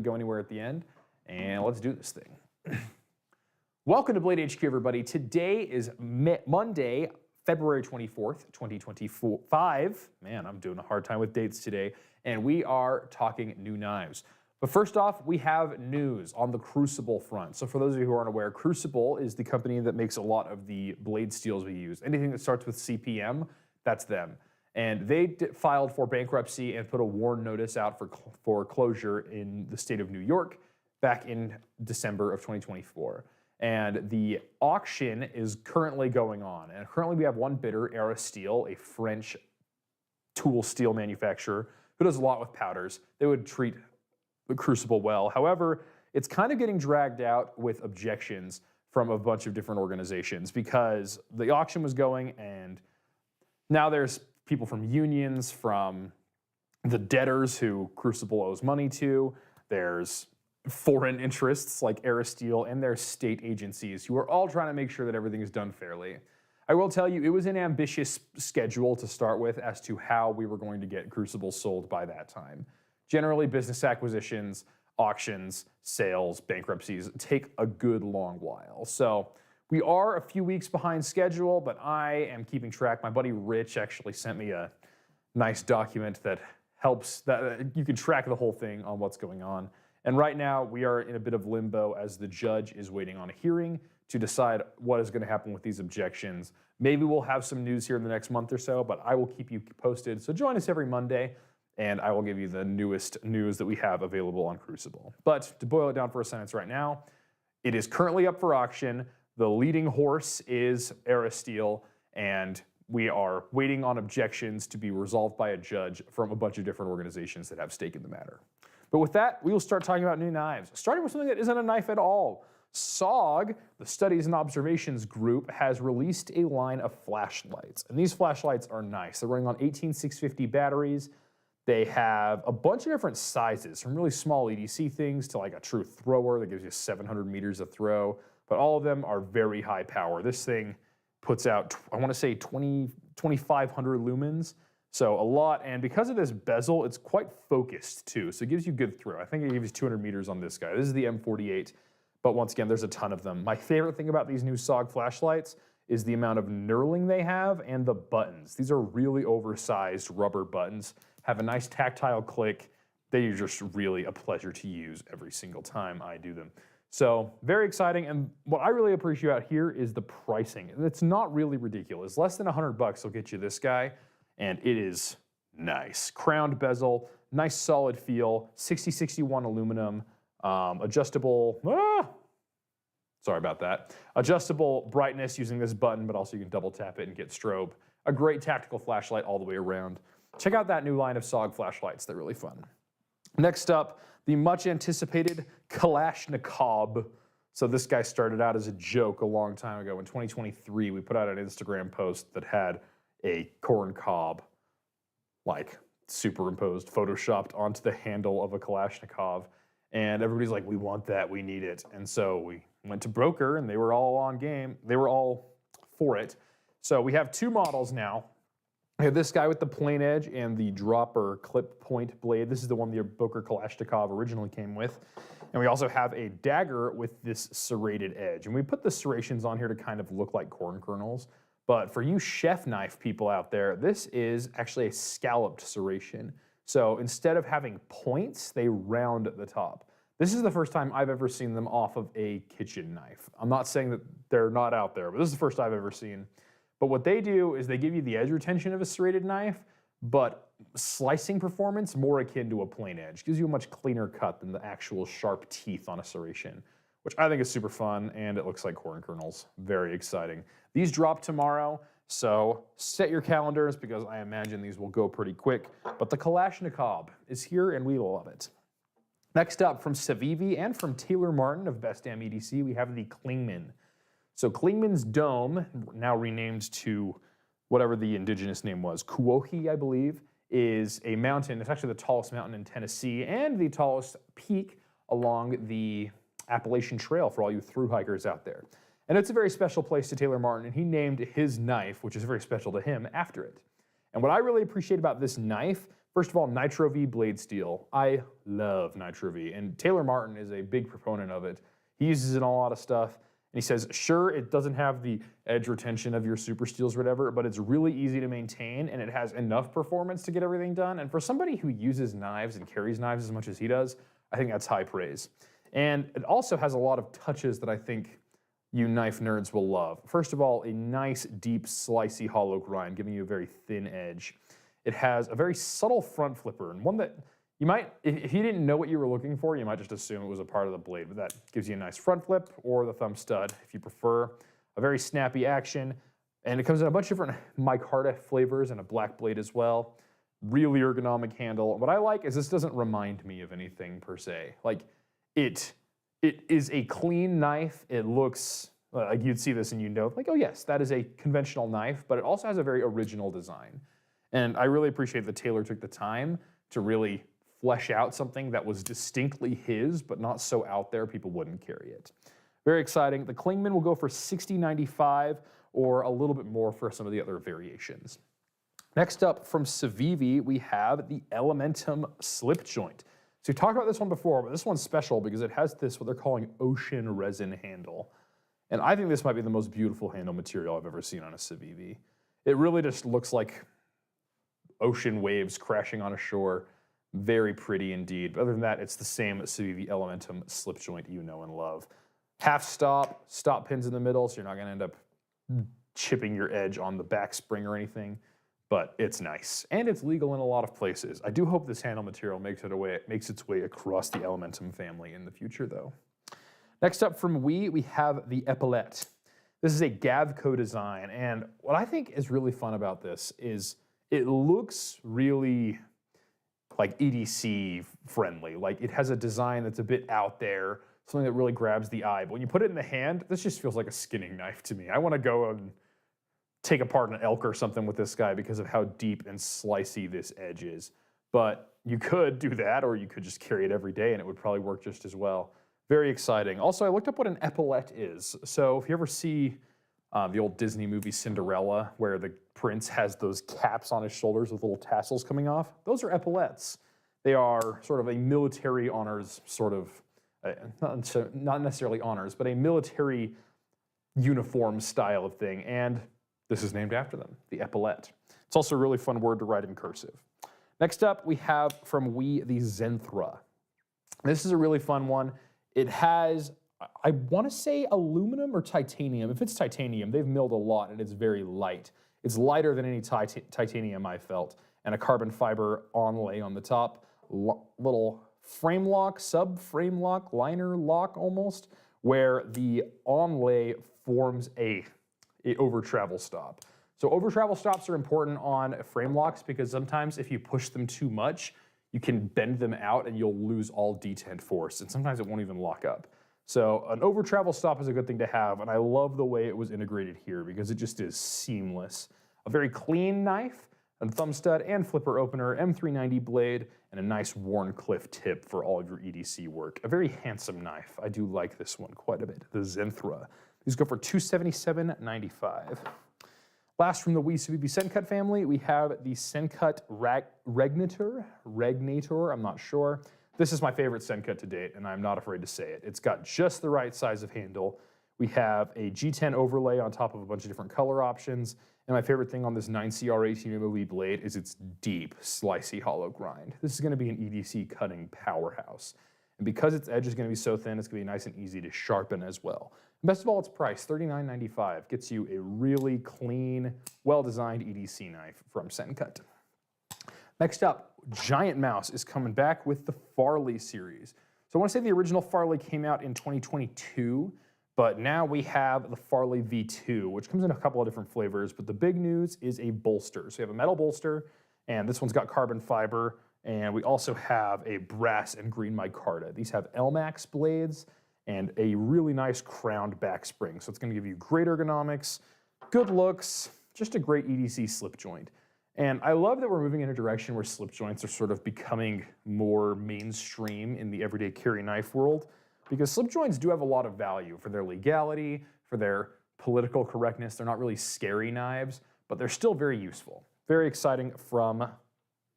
go anywhere at the end, and let's do this thing. Welcome to Blade HQ, everybody. Today is Monday, February 24th, 2025. Man, I'm doing a hard time with dates today, and we are talking new knives. But first off, we have news on the Crucible front. So for those of you who aren't aware, Crucible is the company that makes a lot of the blade steels we use. Anything that starts with CPM, that's them. And they filed for bankruptcy and put a warn notice out for closure in the state of New York back in December of 2024. And the auction is currently going on. And currently we have one bidder, Steel, a French tool steel manufacturer who does a lot with powders. They would treat the Crucible well. However, it's kind of getting dragged out with objections from a bunch of different organizations because the auction was going and now there's people from unions, from the debtors who Crucible owes money to. There's foreign interests like Steel and their state agencies who are all trying to make sure that everything is done fairly. I will tell you, it was an ambitious schedule to start with as to how we were going to get Crucible sold by that time. Generally, business acquisitions, auctions, sales, bankruptcies take a good long while. So we are a few weeks behind schedule, but I am keeping track. My buddy Rich actually sent me a nice document that helps, that you can track the whole thing on what's going on. And right now we are in a bit of limbo as the judge is waiting on a hearing to decide what is going to happen with these objections. Maybe we'll have some news here in the next month or so, but I will keep you posted. So join us every Monday and I will give you the newest news that we have available on Crucible. But to boil it down for a sentence right now, it is currently up for auction. The leading horse is Steel, and we are waiting on objections to be resolved by a judge from a bunch of different organizations that have stake in the matter. But with that, we will start talking about new knives, starting with something that isn't a knife at all. SOG, the Studies and Observations Group, has released a line of flashlights. And these flashlights are nice. They're running on 18650 batteries. They have a bunch of different sizes, from really small EDC things to like a true thrower that gives you 700 meters of throw. But all of them are very high power. This thing puts out, I want to say 2,500 lumens. So a lot, and because of this bezel, it's quite focused too. So it gives you good throw. I think it gives 200 meters on this guy. This is the M-48, but once again, there's a ton of them. My favorite thing about these new SOG flashlights is the amount of knurling they have and the buttons. These are really oversized rubber buttons, have a nice tactile click. They are just really a pleasure to use every single time I do them. So very exciting, and what I really appreciate out here is the pricing. It's not really ridiculous. Less than $100 will get you this guy, and it is nice. Crowned bezel, nice solid feel, 6061 aluminum, adjustable, sorry about that. Adjustable brightness using this button, but also you can double tap it and get strobe. A great tactical flashlight all the way around. Check out that new line of SOG flashlights, they're really fun. Next up, the much anticipated KalashniCob. So this guy started out as a joke a long time ago. In 2023, we put out an Instagram post that had a corn cob, like superimposed, photoshopped onto the handle of a Kalashnikov. And everybody's like, we want that, we need it. And so we went to Boker and they were all on game. They were all for it. So we have two models now. We have this guy with the plain edge and the dropper clip point blade. This is the one the Boker KalashniCob originally came with. And we also have a dagger with this serrated edge. And we put the serrations on here to kind of look like corn kernels. But for you chef knife people out there, this is actually a scalloped serration. So instead of having points, they round at the top. This is the first time I've ever seen them off of a kitchen knife. I'm not saying that they're not out there, but this is the first I've ever seen. But what they do is they give you the edge retention of a serrated knife, but slicing performance more akin to a plain edge. Gives you a much cleaner cut than the actual sharp teeth on a serration, which I think is super fun, and it looks like corn kernels. Very exciting. These drop tomorrow, so set your calendars because I imagine these will go pretty quick. But the KalashniCob is here, and we love it. Next up, from CIVIVI and from Taylor Martin of Best Damn EDC, we have the Clingman. So Clingman's dome, now renamed to whatever the indigenous name was, Kuohi, I believe, is a mountain. It's actually the tallest mountain in Tennessee and the tallest peak along the Appalachian Trail for all you thru hikers out there. And it's a very special place to Taylor Martin, and he named his knife, which is very special to him, after it. And what I really appreciate about this knife, First of all, Nitro V blade steel. I love Nitro V, and Taylor Martin is a big proponent of it. He uses it in a lot of stuff, and he says, sure, it doesn't have the edge retention of your super steels or whatever, but it's really easy to maintain, and it has enough performance to get everything done. And for somebody who uses knives and carries knives as much as he does, I think that's high praise. And it also has a lot of touches that I think you knife nerds will love. First of all, a nice, deep, slicey hollow grind, giving you a very thin edge. It has a very subtle front flipper, and one that you might, if you didn't know what you were looking for, you might just assume it was a part of the blade, but that gives you a nice front flip, or the thumb stud, if you prefer. A very snappy action, and it comes in a bunch of different micarta flavors and a black blade as well. Really ergonomic handle. What I like is this doesn't remind me of anything per se. Like, it is a clean knife. It looks like you'd see this and you know, like, oh yes, that is a conventional knife, but it also has a very original design. And I really appreciate that Taylor took the time to really flesh out something that was distinctly his, but not so out there people wouldn't carry it. Very exciting. The Clingman will go for $60.95 or a little bit more for some of the other variations. Next up from CIVIVI, we have the Elementum slip joint. So we talked about this one before, but this one's special because it has this, what they're calling ocean resin handle. And I think this might be the most beautiful handle material I've ever seen on a CIVIVI. It really just looks like ocean waves crashing on a shore. Very pretty indeed. But other than that, it's the same CIVIVI Elementum slip joint you know and love. Half stop, stop pins in the middle, so you're not gonna end up chipping your edge on the back spring or anything. But it's nice, and it's legal in a lot of places. I do hope this handle material makes its way across the Elementum family in the future, though. Next up from we have the Epaulette. This is a Gavco design, and what I think is really fun about this is it looks really like EDC friendly. Like, it has a design that's a bit out there, something that really grabs the eye. But when you put it in the hand, this just feels like a skinning knife to me. I want to go and take apart an elk or something with this guy because of how deep and slicey this edge is. But you could do that, or you could just carry it every day and it would probably work just as well. Very exciting. Also, I looked up what an epaulette is. So if you ever see the old Disney movie Cinderella, where the prince has those caps on his shoulders with little tassels coming off, those are epaulettes. They are sort of a military honors sort of, not necessarily honors, but a military uniform style of thing. And this is named after them, the epaulette. It's also a really fun word to write in cursive. Next up, we have from the Zenthra. This is a really fun one. It has, I want to say aluminum or titanium. If it's titanium, they've milled a lot and it's very light. It's lighter than any titanium I felt. And a carbon fiber onlay on the top. Little frame lock, sub-frame lock, liner lock almost, where the onlay forms a over travel stop. So over travel stops are important on frame locks because sometimes if you push them too much, you can bend them out and you'll lose all detent force, and sometimes it won't even lock up. So an over travel stop is a good thing to have, and I love the way it was integrated here because it just is seamless. A very clean knife, a thumb stud and flipper opener, M390 blade, and a nice Warncliffe tip for all of your EDC work. A very handsome knife. I do like this one quite a bit, the Zenthra. These go for $277.95. Last from the CIVIVI SENCUT family, we have the SENCUT Regnator, I'm not sure. This is my favorite SENCUT to date, and I'm not afraid to say it. It's got just the right size of handle. We have a G10 overlay on top of a bunch of different color options, and my favorite thing on this 9CR18 MOV blade is its deep, slicey hollow grind. This is going to be an EDC cutting powerhouse. And because its edge is going to be so thin, it's going to be nice and easy to sharpen as well. And best of all, its price, $39.95, gets you a really clean, well-designed EDC knife from SENCUT. Next up, GiantMouse is coming back with the Farley series. So I want to say the original Farley came out in 2022, but now we have the Farley V2, which comes in a couple of different flavors, but the big news is a bolster. So we have a metal bolster, and this one's got carbon fiber, and we also have a brass and green micarta. These have LMAX blades and a really nice crowned back spring. So it's going to give you great ergonomics, good looks, just a great EDC slip joint. And I love that we're moving in a direction where slip joints are sort of becoming more mainstream in the everyday carry knife world, because slip joints do have a lot of value for their legality, for their political correctness. They're not really scary knives, but they're still very useful. Very exciting from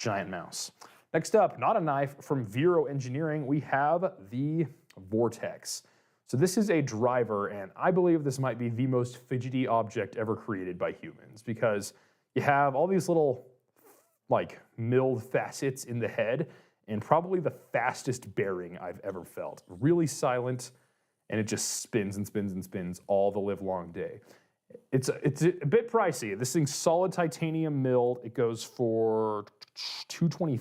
GiantMouse. Next up, not a knife, from Vero Engineering, we have the Vortex. So this is a driver, and I believe this might be the most fidgety object ever created by humans, because you have all these little like milled facets in the head, and probably the fastest bearing I've ever felt. Really silent, and it just spins and spins and spins all the live long day. It's a bit pricey. This thing's solid titanium milled. It goes for $220.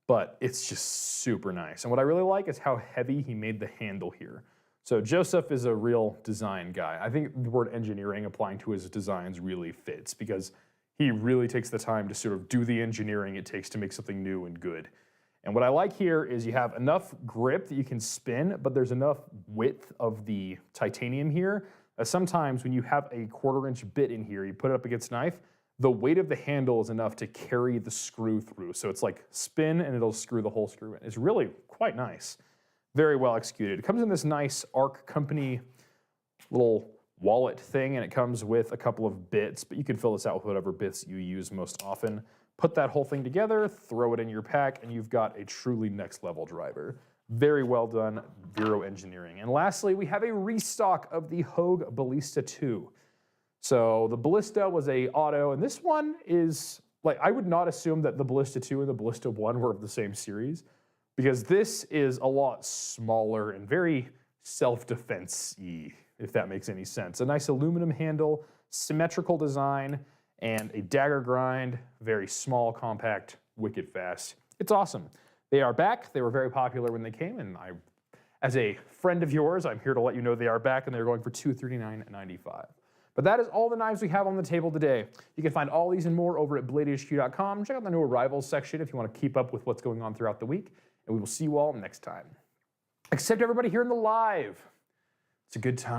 But it's just super nice. And what I really like is how heavy he made the handle here. So Joseph is a real design guy. I think the word engineering applying to his designs really fits, because he really takes the time to sort of do the engineering it takes to make something new and good. And what I like here is you have enough grip that you can spin, but there's enough width of the titanium here. Sometimes when you have a 1/4 inch bit in here, you put it up against a knife, the weight of the handle is enough to carry the screw through. So it's like spin and it'll screw the whole screw in. It's really quite nice. Very well executed. It comes in this nice ARC Company little wallet thing, and it comes with a couple of bits, but you can fill this out with whatever bits you use most often. Put that whole thing together, throw it in your pack, and you've got a truly next level driver. Very well done, Vero Engineering. And lastly, we have a restock of the Hogue Ballista II. So the Ballista was a auto, and this one is, like, I would not assume that the Ballista II and the Ballista I were of the same series, because this is a lot smaller and very self-defense-y, if that makes any sense. A nice aluminum handle, symmetrical design, and a dagger grind, very small, compact, wicked fast. It's awesome. They are back. They were very popular when they came, and as a friend of yours, I'm here to let you know they are back, and they're going for $239.95. But that is all the knives we have on the table today. You can find all these and more over at BladeHQ.com. Check out the new arrivals section if you want to keep up with what's going on throughout the week, and we will see you all next time. Except everybody here in the live. It's a good time.